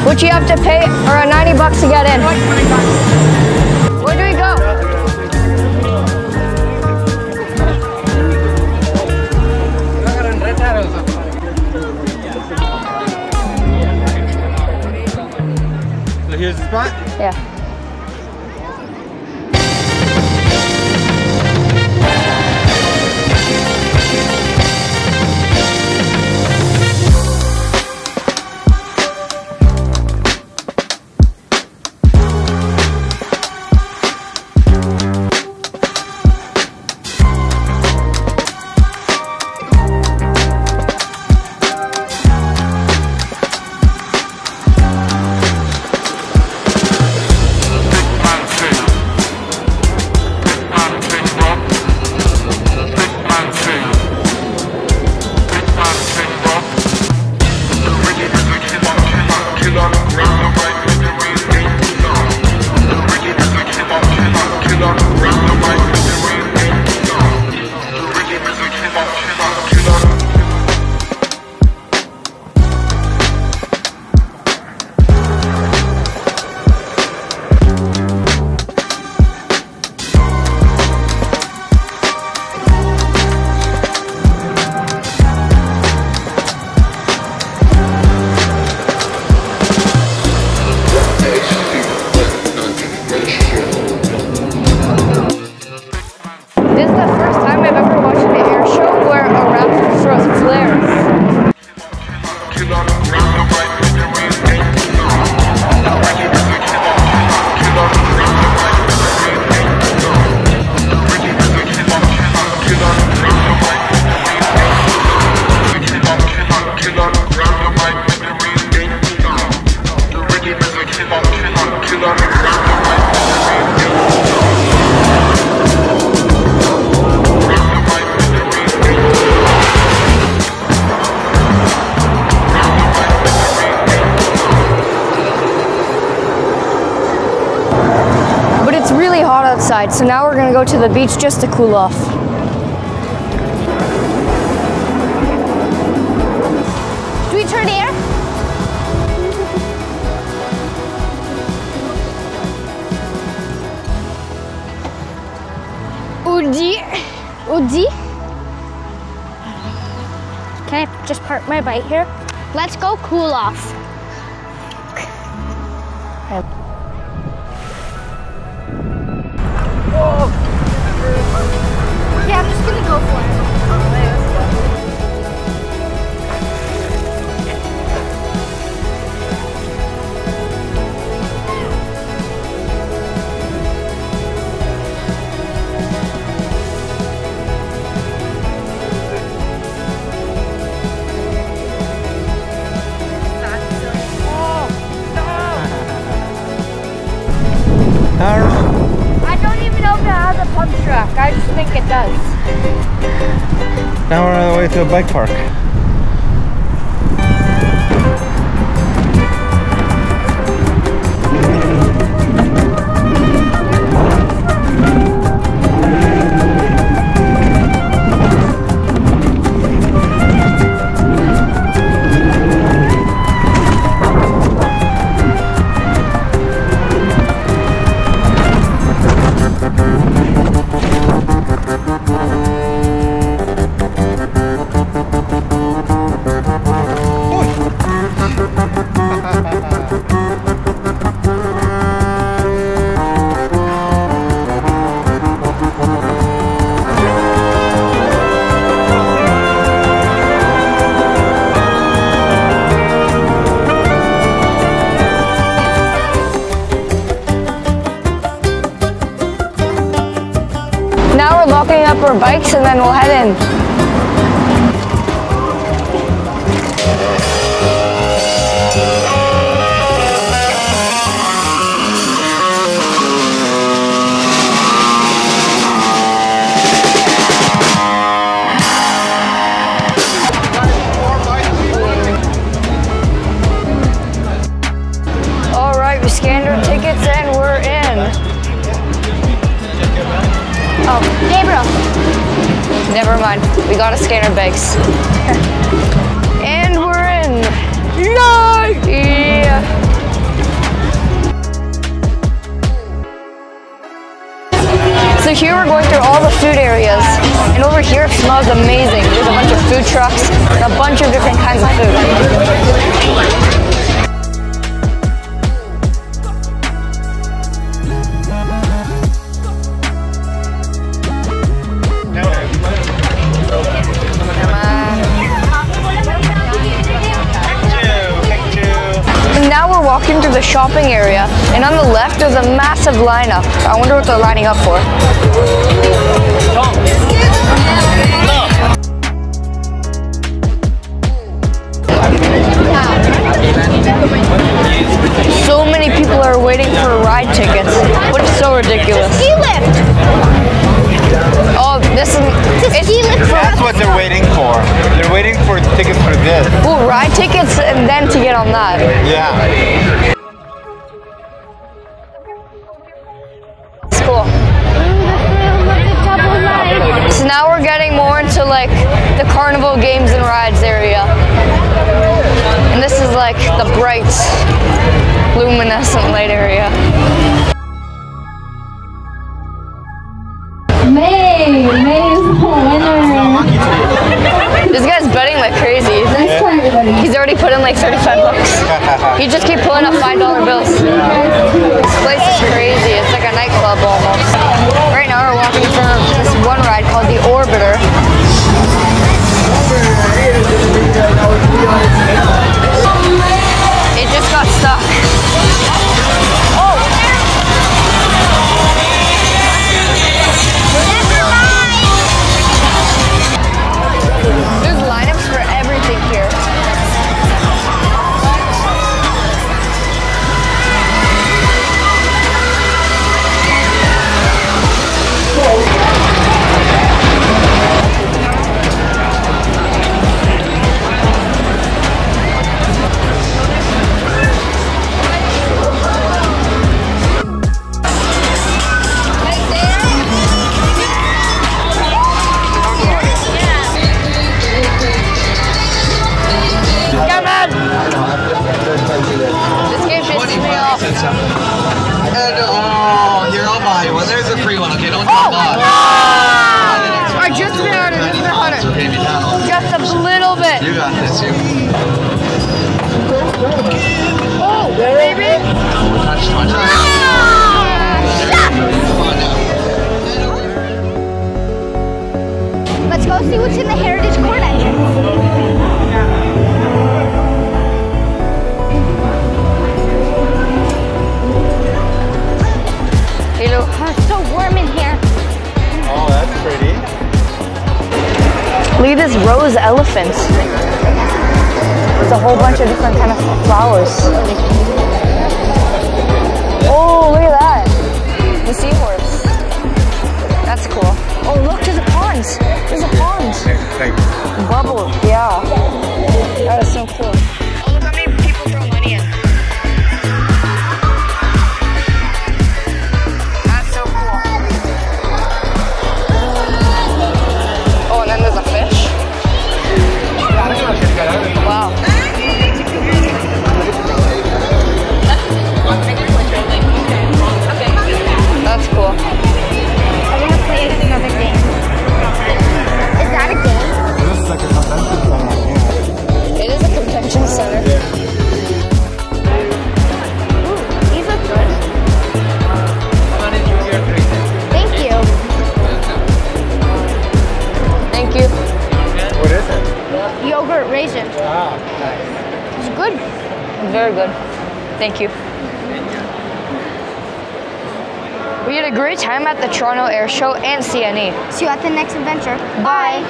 which you have to pay around 90 bucks to get in. Where do we go? So here's the spot? Yeah. Outside, so now we're gonna go to the beach just to cool off. Do we turn here? Udi? Can I just park my bike here? Let's go cool off. Yeah, I'm just gonna go for it. I don't even know if it has a pump track. I just think it does. Now we're on the way to a bike park. Now we're locking up our bikes and then we'll head in. All right, we scanned our tickets and we're in. Oh, Gabriel. Never mind. We gotta scan our bags. And we're in. Yay! Yeah. over here smells amazing. There's a bunch of food trucks and a bunch of different kinds of food. Now we're walking through the shopping area, and on the left there's a massive lineup. I wonder what they're lining up for. So many people are waiting for ride tickets, but it's so ridiculous. Ski lift. Oh, this is Ski lift. That's what they're waiting for. They're waiting for tickets for this. Well, ride tickets and then to get on that. Yeah. It's cool. So now we're getting more into like the carnival games and rides area. And this is like the bright, luminescent light area. May is the winner. This guy's betting like crazy. He's already put in like 35 bucks. He just keep pulling up $5 bills. This place is crazy. It's like a nightclub almost. Right now we're walking for this one ride called the Orbiter. It just got stuck. Oh! There's lineups for everything here. This game pisses me off. And oh, you're all behind. Well, there's a free one. Okay, don't Oh! drop off. I just ran it. Just ran it. Okay, me down. Just a little bit. You got this, you. Oh, baby. Touch. Let's go see what's in the Heritage Court entrance. Hello. Oh, it's so warm in here. Oh, that's pretty. Look at this rose elephant. There's a whole bunch of different kind of flowers. Oh, look at that. The seahorse. That's cool. Oh, look, there's a pond. There's a pond. Bubble, yeah. That is so cool. Oh, look how many people throw money in. That's so cool. Oh, and then there's a fish. Wow. That's cool. I'm gonna play another game. Is that a game? This is like a convention center. Yeah. It is a convention center. Ooh, these look good. Thank you. Thank you. What is it? Yogurt raisin. Ah, nice. It's good. Very good. Thank you. We had a great time at the Toronto Air Show and CNE. See you at the next adventure. Bye.